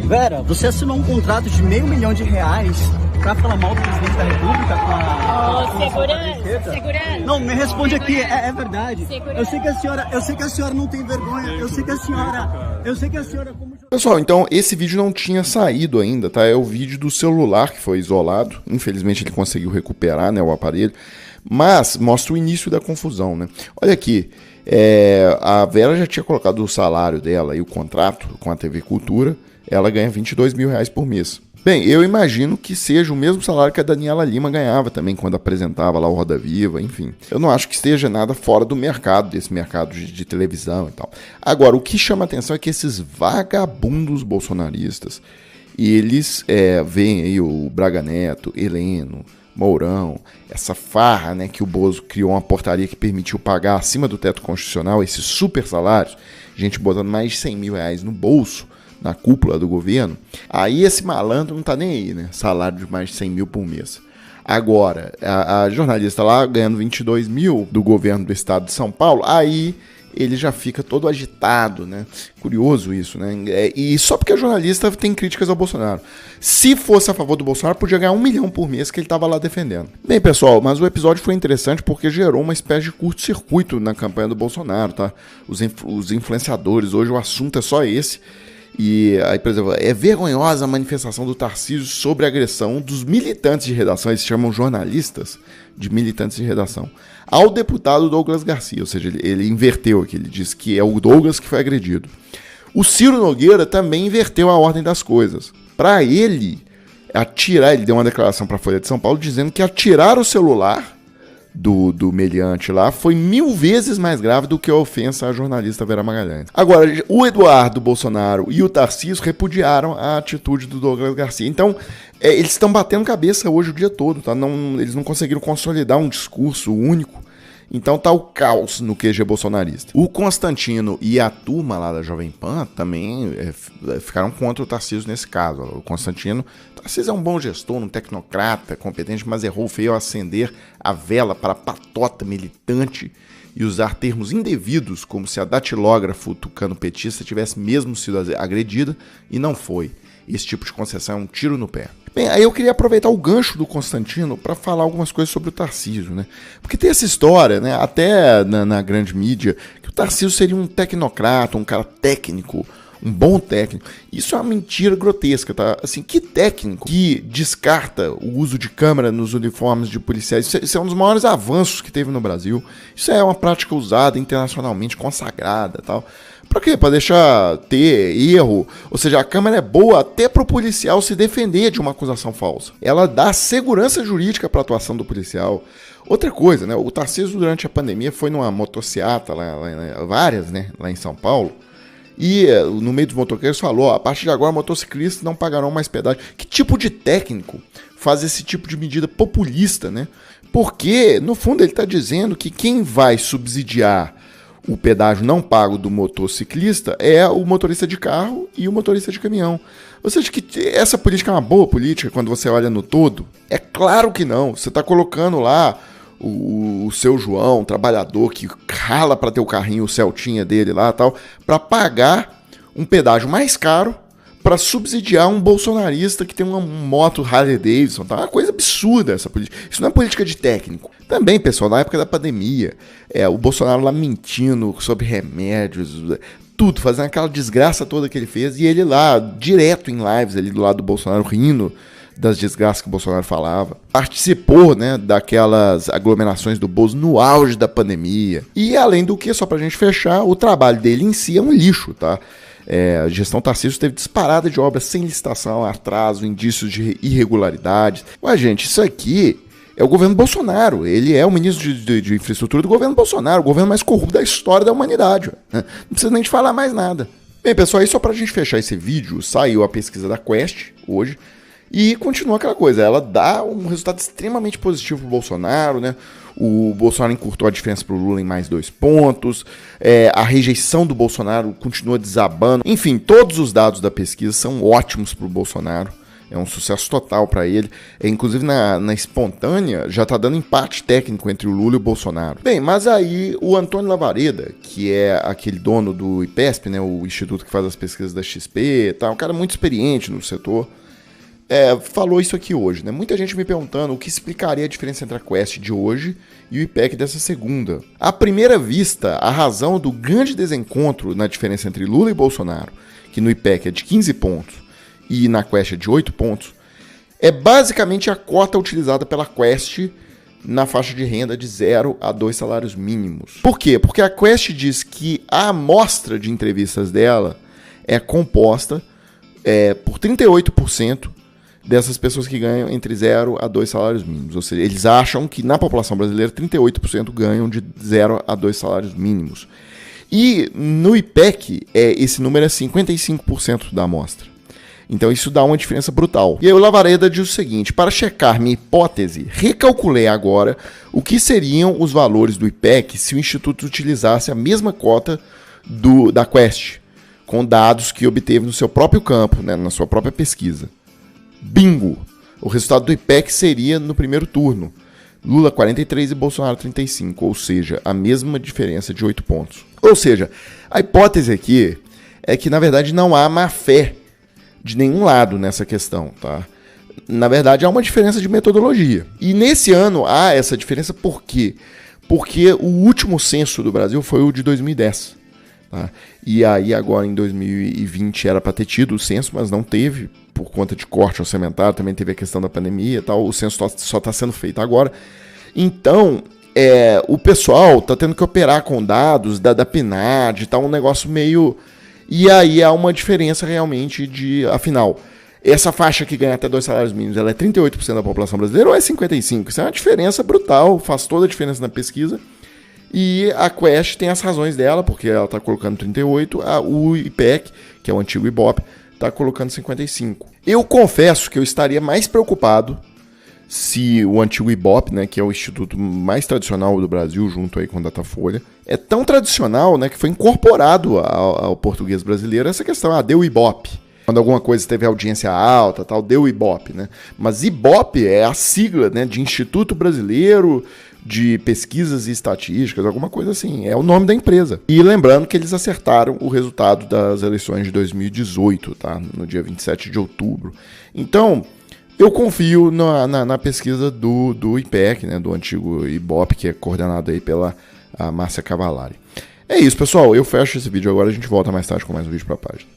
Vera, você assinou um contrato de R$500 milhão pra falar mal do presidente da República com a... Segurança. Não, me responde aqui, é verdade. Segurança. Eu sei que a senhora não tem vergonha, eu sei que a senhora como... Pessoal, então esse vídeo não tinha saído ainda, tá? É o vídeo do celular que foi isolado. Infelizmente ele conseguiu recuperar, né, o aparelho. Mas mostra o início da confusão, né? Olha aqui, a Vera já tinha colocado o salário dela e o contrato com a TV Cultura. Ela ganha R$22 mil por mês. Bem, eu imagino que seja o mesmo salário que a Daniela Lima ganhava também quando apresentava lá o Roda Viva, enfim. Eu não acho que esteja nada fora do mercado, desse mercado de televisão e tal. Agora, o que chama atenção é que esses vagabundos bolsonaristas, eles veem aí o Braga Neto, Heleno, Mourão, essa farra, né, que o Bozo criou uma portaria que permitiu pagar acima do teto constitucional esses super salários, gente botando mais de R$100 mil no bolso, na cúpula do governo, aí esse malandro não tá nem aí, né? Salário de mais de 100 mil por mês. Agora, a jornalista lá ganhando 22 mil do governo do estado de São Paulo, aí ele já fica todo agitado, né? Curioso isso, né? E só porque a jornalista tem críticas ao Bolsonaro. Se fosse a favor do Bolsonaro, podia ganhar R$1 milhão por mês que ele tava lá defendendo. Bem, pessoal, mas o episódio foi interessante porque gerou uma espécie de curto-circuito na campanha do Bolsonaro, tá? Os influenciadores, hoje o assunto é só esse. E aí, por exemplo, é vergonhosa a manifestação do Tarcísio sobre a agressão dos militantes de redação, eles se chamam jornalistas de militantes de redação, ao deputado Douglas Garcia, ou seja, ele inverteu aqui, ele diz que é o Douglas que foi agredido. O Ciro Nogueira também inverteu a ordem das coisas. Para ele deu uma declaração para a Folha de São Paulo dizendo que atirar o celular do meliante lá foi 1000 vezes mais grave do que a ofensa à jornalista Vera Magalhães. Agora, o Eduardo Bolsonaro e o Tarcísio repudiaram a atitude do Douglas Garcia. Então, eles estão batendo cabeça hoje o dia todo, tá? Eles não conseguiram consolidar um discurso único. Então tá o caos no QG bolsonarista. O Constantino e a turma lá da Jovem Pan também ficaram contra o Tarcísio nesse caso. O Tarcísio é um bom gestor, um tecnocrata competente, mas errou feio ao acender a vela para a patota militante e usar termos indevidos, como se a datilógrafo tucano petista tivesse mesmo sido agredida, e não foi. Esse tipo de concessão é um tiro no pé. Bem, aí eu queria aproveitar o gancho do Constantino para falar algumas coisas sobre o Tarcísio, né? Porque tem essa história, né, até na grande mídia, que o Tarcísio seria um tecnocrata, um cara técnico, um bom técnico. Isso é uma mentira grotesca, tá? Assim, que técnico que descarta o uso de câmera nos uniformes de policiais? Isso é um dos maiores avanços que teve no Brasil. Isso é uma prática usada internacionalmente, consagrada e tal. Pra quê? Pra deixar ter erro. Ou seja, a câmera é boa até pro policial se defender de uma acusação falsa. Ela dá segurança jurídica pra atuação do policial. Outra coisa, né? O Tarcísio, durante a pandemia, foi numa motociata, várias, né? Lá em São Paulo. E no meio dos motoqueiros falou, a partir de agora motociclistas não pagarão mais pedágio. Que tipo de técnico faz esse tipo de medida populista, né? Porque, no fundo, ele está dizendo que quem vai subsidiar o pedágio não pago do motociclista é o motorista de carro e o motorista de caminhão. Ou seja, que essa política é uma boa política quando você olha no todo? É claro que não. Você está colocando lá o seu João, trabalhador que rala para ter o carrinho, o Celtinha dele lá e tal, para pagar um pedágio mais caro para subsidiar um bolsonarista que tem uma moto Harley Davidson. Tá? É uma coisa absurda essa política. Isso não é política de técnico. Também, pessoal, na época da pandemia, o Bolsonaro lá mentindo sobre remédios, tudo, fazendo aquela desgraça toda que ele fez, e ele lá, direto em lives ali do lado do Bolsonaro, rindo das desgraças que o Bolsonaro falava. Participou, né, daquelas aglomerações do Bozo no auge da pandemia. E além do que, só pra gente fechar, o trabalho dele em si é um lixo, tá? A gestão Tarcísio teve disparada de obras sem licitação, atraso, indícios de irregularidades. Ué, gente, isso aqui é o governo Bolsonaro. Ele é o ministro de infraestrutura do governo Bolsonaro, o governo mais corrupto da história da humanidade. Né? Não precisa nem de falar mais nada. Bem, pessoal, aí só pra gente fechar esse vídeo, saiu a pesquisa da Quest hoje, e continua aquela coisa, ela dá um resultado extremamente positivo pro Bolsonaro, né? O Bolsonaro encurtou a diferença pro Lula em mais 2 pontos, a rejeição do Bolsonaro continua desabando. Enfim, todos os dados da pesquisa são ótimos pro Bolsonaro. É um sucesso total para ele. Inclusive na espontânea já tá dando empate técnico entre o Lula e o Bolsonaro. Bem, mas aí o Antônio Lavareda, que é aquele dono do IPESP, né, o instituto que faz as pesquisas da XP e tal, um cara muito experiente no setor, falou isso aqui hoje, né? Muita gente me perguntando o que explicaria a diferença entre a Quest de hoje e o IPEC dessa segunda. À primeira vista, a razão do grande desencontro na diferença entre Lula e Bolsonaro, que no IPEC é de 15 pontos e na Quest é de 8 pontos, é basicamente a cota utilizada pela Quest na faixa de renda de 0 a 2 salários mínimos. Por quê? Porque a Quest diz que a amostra de entrevistas dela é composta por 38% dessas pessoas que ganham entre 0 a 2 salários mínimos. Ou seja, eles acham que na população brasileira 38% ganham de 0 a 2 salários mínimos. E no IPEC, esse número é 55% da amostra. Então isso dá uma diferença brutal. E aí o Lavareda diz o seguinte: para checar minha hipótese, recalculei agora o que seriam os valores do IPEC se o Instituto utilizasse a mesma cota da Quest, com dados que obteve no seu próprio campo, né, na sua própria pesquisa. Bingo! O resultado do IPEC seria no primeiro turno. Lula 43 e Bolsonaro 35, ou seja, a mesma diferença de 8 pontos. Ou seja, a hipótese aqui é que, na verdade, não há má fé de nenhum lado nessa questão, tá? Na verdade, há uma diferença de metodologia. E nesse ano há essa diferença por quê? Porque o último censo do Brasil foi o de 2010. Tá? E aí agora em 2020 era para ter tido o censo, mas não teve, por conta de corte orçamentário, também teve a questão da pandemia e tal, o censo só está sendo feito agora. Então, o pessoal está tendo que operar com dados da PNAD, tá um negócio meio... E aí há uma diferença realmente afinal, essa faixa que ganha até 2 salários mínimos, ela é 38% da população brasileira ou é 55%? Isso é uma diferença brutal, faz toda a diferença na pesquisa. E a Quest tem as razões dela, porque ela está colocando 38%, o IPEC, que é o antigo IBOP, está colocando 55%. Eu confesso que eu estaria mais preocupado se o antigo IBOP, né, que é o instituto mais tradicional do Brasil, junto aí com a Datafolha, é tão tradicional, né, que foi incorporado ao português brasileiro essa questão, deu o IBOP. Quando alguma coisa teve audiência alta, tal, deu o IBOP, né? Mas IBOP é a sigla, né, de Instituto Brasileiro de Pesquisas e Estatísticas, alguma coisa assim. É o nome da empresa. E lembrando que eles acertaram o resultado das eleições de 2018, tá? No dia 27 de outubro. Então, eu confio na pesquisa do IPEC, né, do antigo IBOP, que é coordenado aí pela Márcia Cavallari. É isso, pessoal. Eu fecho esse vídeo agora. A gente volta mais tarde com mais um vídeo para a página.